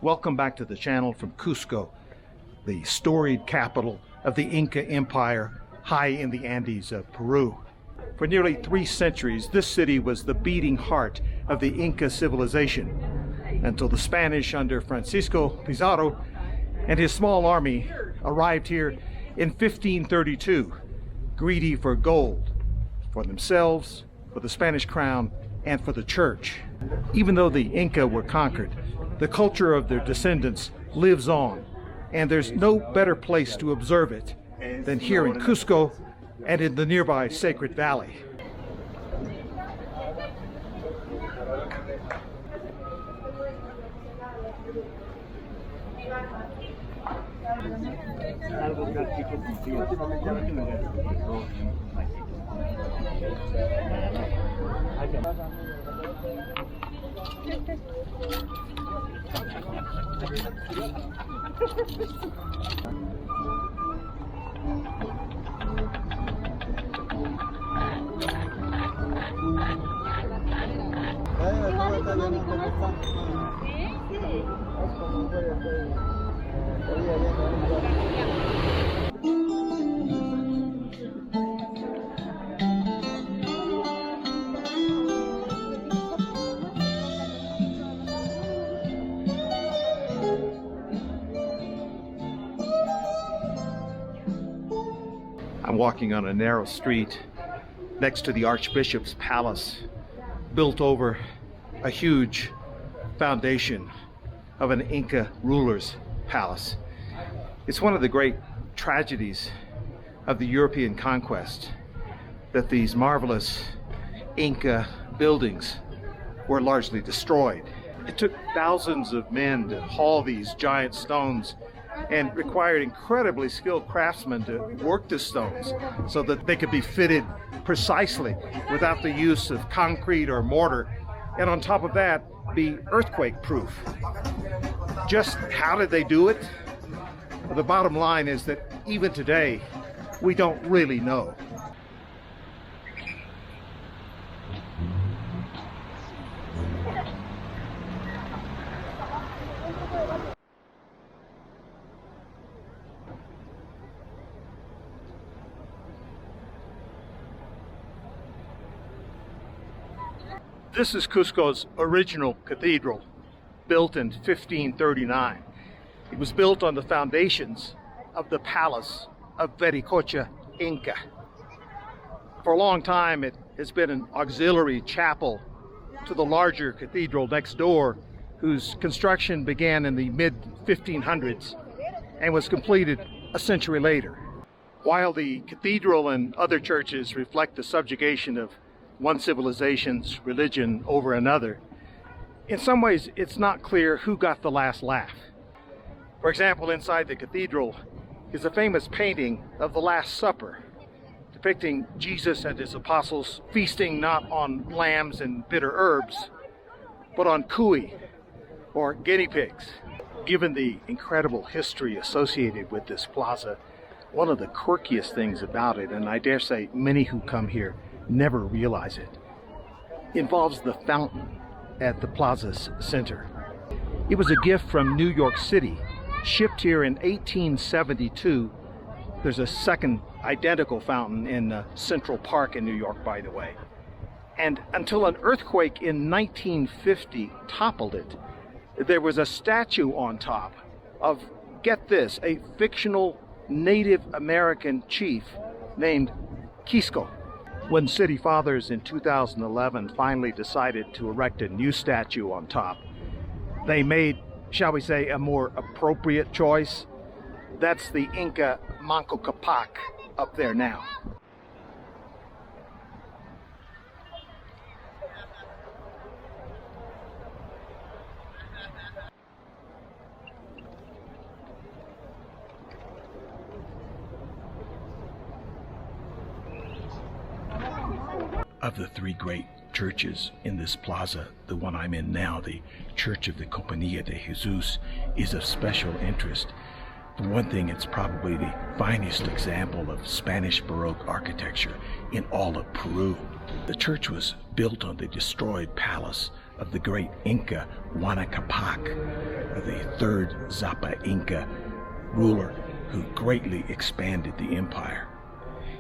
Welcome back to the channel from Cusco, the storied capital of the Inca Empire high in the Andes of Peru. For nearly 3 centuries, this city was the beating heart of the Inca civilization until the Spanish under Francisco Pizarro and his small army arrived here in 1532, greedy for gold, for themselves, for the Spanish crown, and for the church. Even though the Inca were conquered, the culture of their descendants lives on, and there's no better place to observe it than here in Cusco and in the nearby Sacred Valley. I'm walking on a narrow street next to the Archbishops Palace, built over a huge foundation of an Inca ruler's palace. It's one of the great tragedies of the European conquest that these marvelous Inca buildings were largely destroyed. It took thousands of men to haul these giant stones and required incredibly skilled craftsmen to work the stones so that they could be fitted precisely without the use of concrete or mortar, and on top of that, be earthquake proof. Just how did they do it? Well, the bottom line is that even today, we don't really know. This is Cusco's original cathedral, built in 1539. It was built on the foundations of the palace of Viricocha Inca. For a long time, it has been an auxiliary chapel to the larger cathedral next door, whose construction began in the mid-1500s and was completed a century later. While the cathedral and other churches reflect the subjugation of one civilization's religion over another, in some ways it's not clear who got the last laugh. For example, inside the cathedral is a famous painting of the Last Supper, depicting Jesus and his apostles feasting not on lambs and bitter herbs, but on cuy, or guinea pigs. Given the incredible history associated with this plaza, one of the quirkiest things about it, and I dare say many who come here never realize it, involves the fountain at the plaza's center. It was a gift from New York City, shipped here in 1872. There's a second identical fountain in Central Park in New York, by the way. And until an earthquake in 1950 toppled it, there was a statue on top of, get this, a fictional Native American chief named Cusco. When city fathers in 2011 finally decided to erect a new statue on top, they made, shall we say, a more appropriate choice. That's the Inca Manco Capac up there now. Of the 3 great churches in this plaza, the one I'm in now, the Church of the Compañía de Jesus, is of special interest. For one thing, it's probably the finest example of Spanish Baroque architecture in all of Peru. The church was built on the destroyed palace of the great Inca Huayna Capac, the third Zapa Inca ruler who greatly expanded the empire.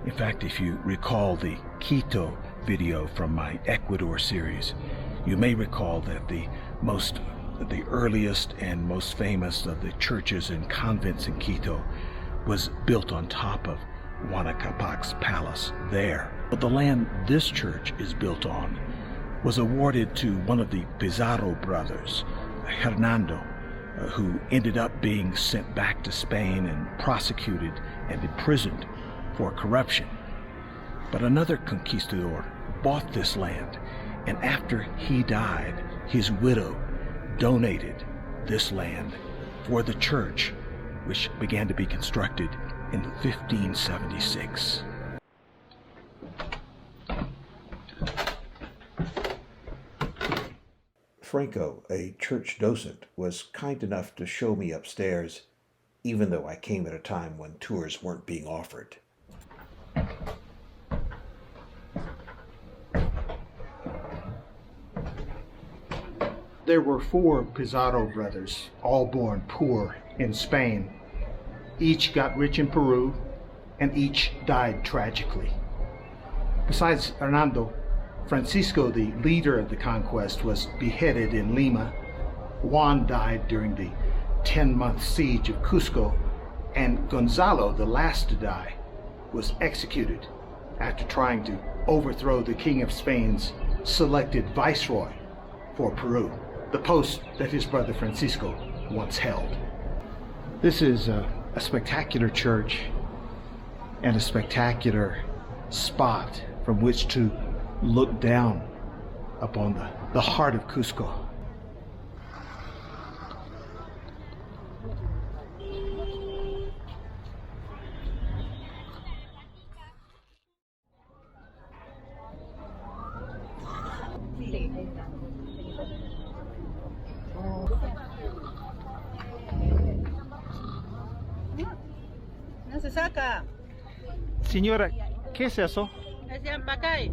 In fact, if you recall the Quito video from my Ecuador series, you may recall that the earliest and most famous of the churches and convents in Quito was built on top of Huayna Capac's palace there. But the land this church is built on was awarded to one of the Pizarro brothers, Hernando, who ended up being sent back to Spain and prosecuted and imprisoned for corruption. But another conquistador bought this land, and after he died, his widow donated this land for the church, which began to be constructed in 1576. Franco, a church docent, was kind enough to show me upstairs, even though I came at a time when tours weren't being offered. There were 4 Pizarro brothers, all born poor in Spain. Each got rich in Peru, and each died tragically. Besides Hernando, Francisco, the leader of the conquest, was beheaded in Lima. Juan died during the 10-month siege of Cusco, and Gonzalo, the last to die, was executed after trying to overthrow the King of Spain's selected viceroy for Peru, the post that his brother Francisco once held. This is a spectacular church and a spectacular spot from which to look down upon the heart of Cusco. No se saca. Señora, ¿qué es eso? Es de Pacay.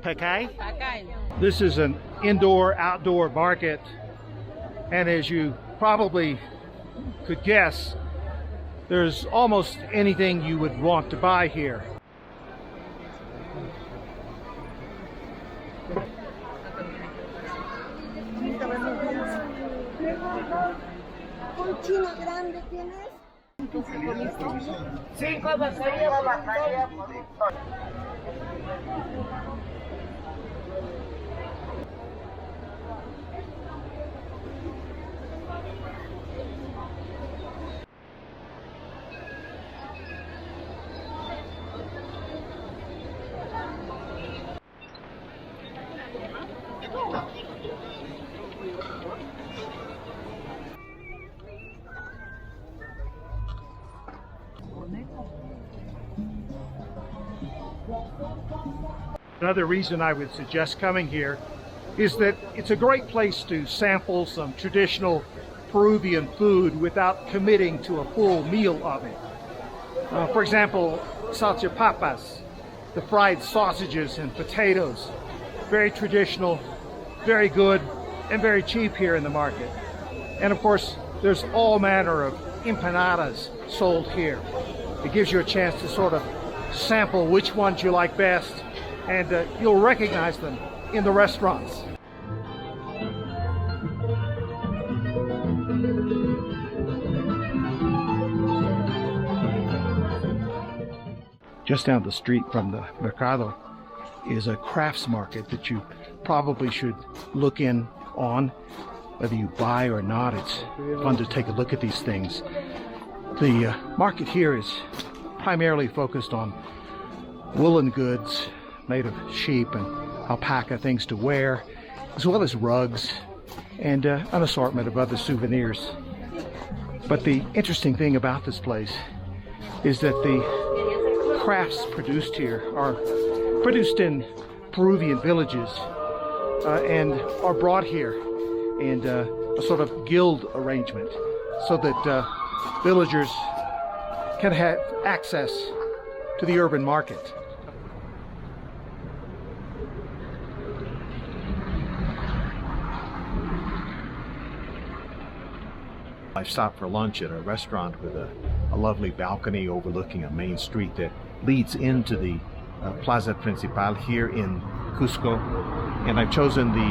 Pacay? Pacay. This is an indoor-outdoor market, and as you probably could guess, there's almost anything you would want to buy here. Another reason I would suggest coming here is that it's a great place to sample some traditional Peruvian food without committing to a full meal of it. For example, salchipapas, the fried sausages and potatoes. Very traditional, very good, and very cheap here in the market. And of course, there's all manner of empanadas sold here. It gives you a chance to sort of sample which ones you like best, and you'll recognize them in the restaurants. Just down the street from the Mercado is a crafts market that you probably should look in on. Whether you buy or not, it's fun to take a look at these things. The market here is primarily focused on woolen goods made of sheep and alpaca, things to wear, as well as rugs and an assortment of other souvenirs. But the interesting thing about this place is that the crafts produced here are produced in Peruvian villages and are brought here in a sort of guild arrangement so that villagers can have access to the urban market. I stopped for lunch at a restaurant with a lovely balcony overlooking a main street that leads into the Plaza Principal here in Cusco. And I've chosen the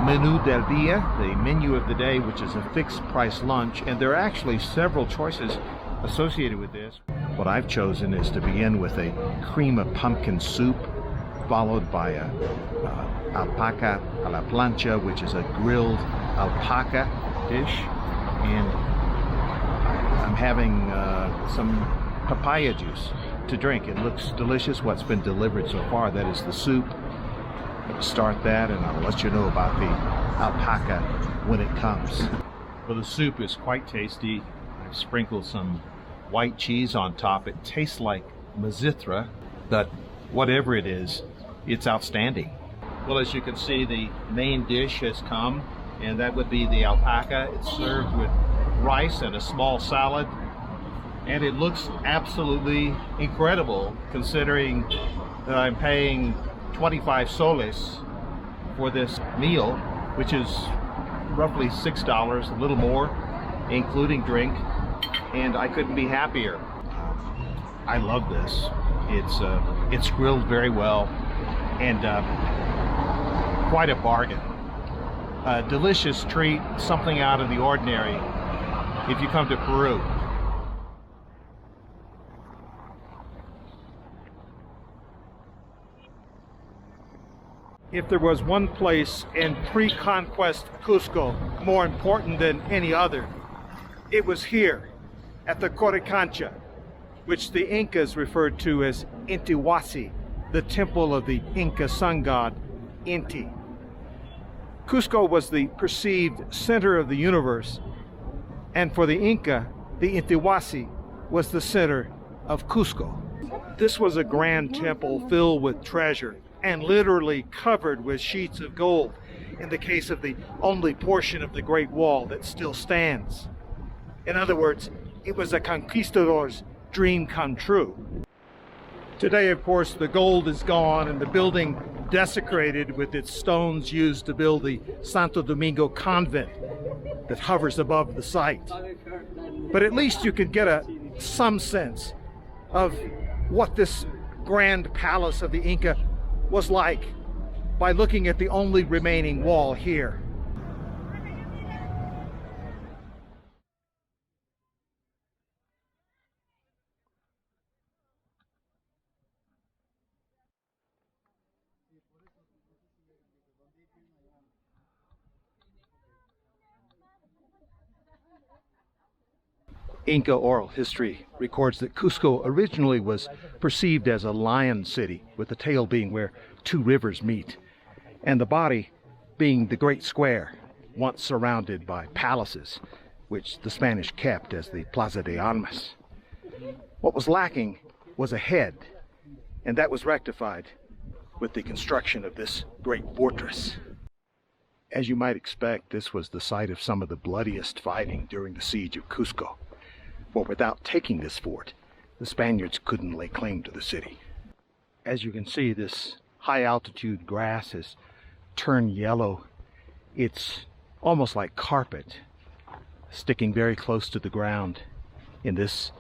menu del dia, the menu of the day, which is a fixed price lunch. And there are actually several choices associated with this. What I've chosen is to begin with a cream of pumpkin soup, followed by a alpaca a la plancha, which is a grilled alpaca dish. And I'm having some papaya juice to drink. It looks delicious, what's been delivered so far. That is the soup. I'm going to start that, and I'll let you know about the alpaca when it comes. Well, the soup is quite tasty. I've sprinkled some white cheese on top. It tastes like mazithra, but whatever it is, it's outstanding. Well, as you can see, the main dish has come, and that would be the alpaca. It's served with rice and a small salad, and it looks absolutely incredible considering that I'm paying 25 soles for this meal, which is roughly $6, a little more, including drink, and I couldn't be happier. I love this. It's grilled very well, and quite a bargain. A delicious treat, something out of the ordinary if you come to Peru. If there was one place in pre-conquest Cusco more important than any other, it was here at the Coricancha, which the Incas referred to as Intihuasi, the temple of the Inca sun god Inti. Cusco was the perceived center of the universe, and for the Inca, the Intihuasi was the center of Cusco. This was a grand temple filled with treasure and literally covered with sheets of gold, in the case of the only portion of the Great Wall that still stands. In other words, it was a conquistador's dream come true. Today, of course, the gold is gone and the building desecrated with its stones used to build the Santo Domingo convent that hovers above the site. But at least you can get some sense of what this grand palace of the Inca was like by looking at the only remaining wall here. Inca oral history records that Cusco originally was perceived as a lion city, with the tail being where two rivers meet, and the body being the great square, once surrounded by palaces, which the Spanish kept as the Plaza de Armas. What was lacking was a head, and that was rectified with the construction of this great fortress. As you might expect, this was the site of some of the bloodiest fighting during the siege of Cusco. For without taking this fort, the Spaniards couldn't lay claim to the city. As you can see, this high altitude grass has turned yellow. It's almost like carpet, sticking very close to the ground in this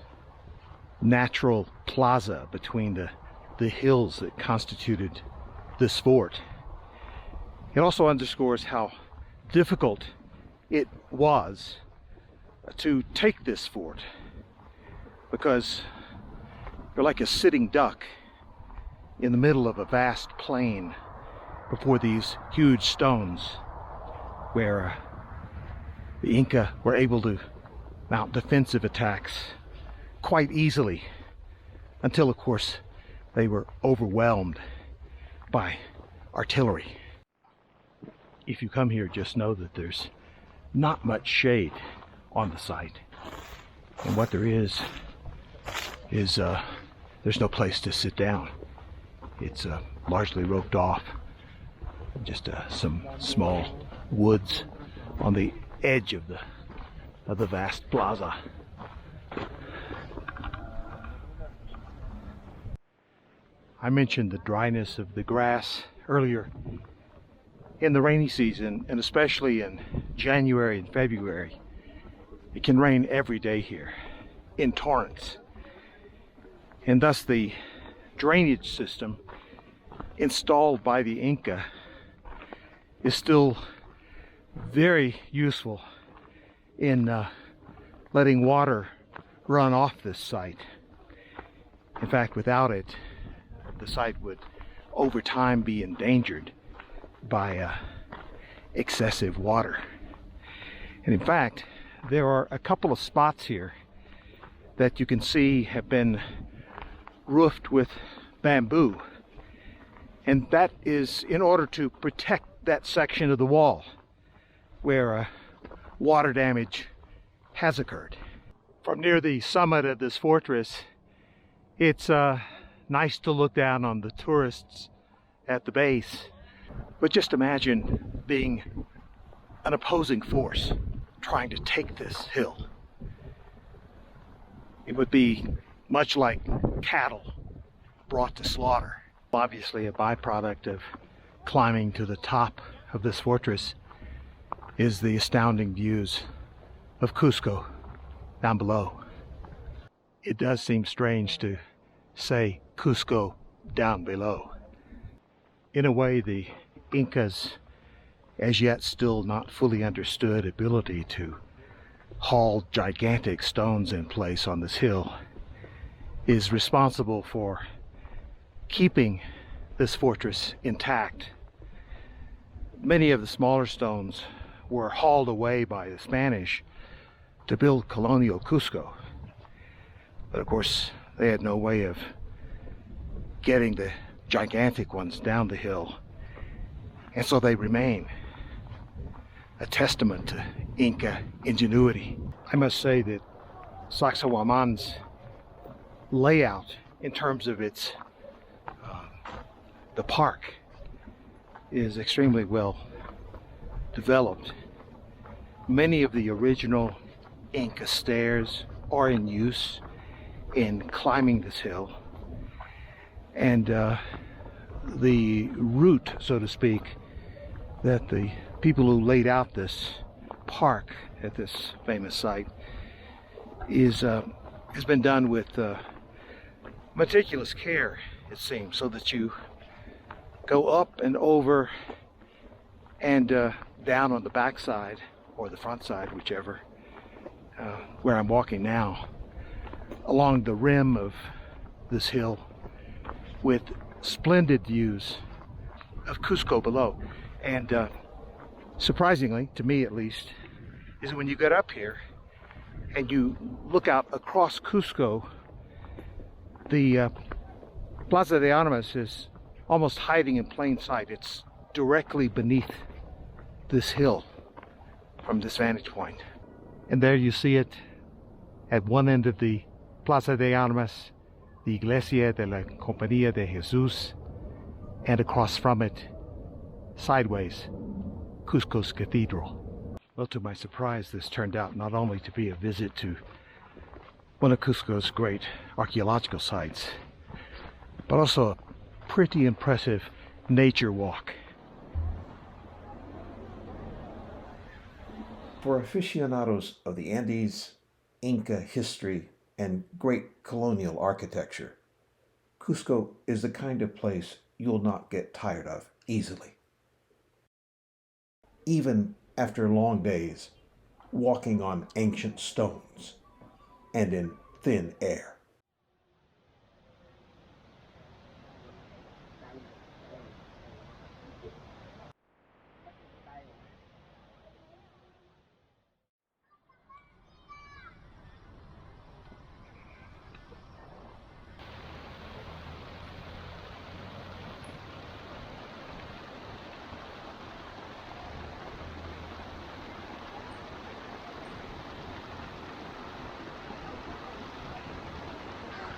natural plaza between the hills that constituted this fort. It also underscores how difficult it was to take this fort, because you're like a sitting duck in the middle of a vast plain before these huge stones, where the Inca were able to mount defensive attacks quite easily, until of course they were overwhelmed by artillery. If you come here, just know that there's not much shade on the site, and what there is there's no place to sit down. It's largely roped off, just some small woods on the edge of the vast plaza. I mentioned the dryness of the grass earlier. In the rainy season, and especially in January and February, It can rain every day here in torrents. And thus the drainage system installed by the Inca is still very useful in letting water run off this site. In fact, without it, the site would over time be endangered by excessive water. And in fact, there are a couple of spots here that you can see have been roofed with bamboo, and that is in order to protect that section of the wall where water damage has occurred. From near the summit of this fortress, it's nice to look down on the tourists at the base, but just imagine being an opposing force trying to take this hill. It would be much like cattle brought to slaughter. Obviously, a byproduct of climbing to the top of this fortress is the astounding views of Cusco down below. It does seem strange to say Cusco down below. In a way, the Incas, as yet still not fully understood ability to haul gigantic stones in place on this hill, is responsible for keeping this fortress intact. Many of the smaller stones were hauled away by the Spanish to build colonial Cusco. But of course, they had no way of getting the gigantic ones down the hill, and so they remain a testament to Inca ingenuity. I must say that Sacsayhuaman's layout in terms of its the park is extremely well developed. Many of the original Inca stairs are in use in climbing this hill, and the route, so to speak, that the people who laid out this park at this famous site has been done with meticulous care, it seems, so that you go up and over and down on the back side or the front side, whichever, where I'm walking now, along the rim of this hill with splendid views of Cusco below. And surprisingly, to me at least, is when you get up here and you look out across Cusco, the Plaza de Armas is almost hiding in plain sight. It's directly beneath this hill from this vantage point. And there you see it at one end of the Plaza de Armas, the Iglesia de la Compañía de Jesús, and across from it, sideways, Cusco's Cathedral. Well, to my surprise, this turned out not only to be a visit to one of Cusco's great archaeological sites, but also a pretty impressive nature walk. For aficionados of the Andes, Inca history, and great colonial architecture, Cusco is the kind of place you'll not get tired of easily. Even after long days walking on ancient stones and in thin air.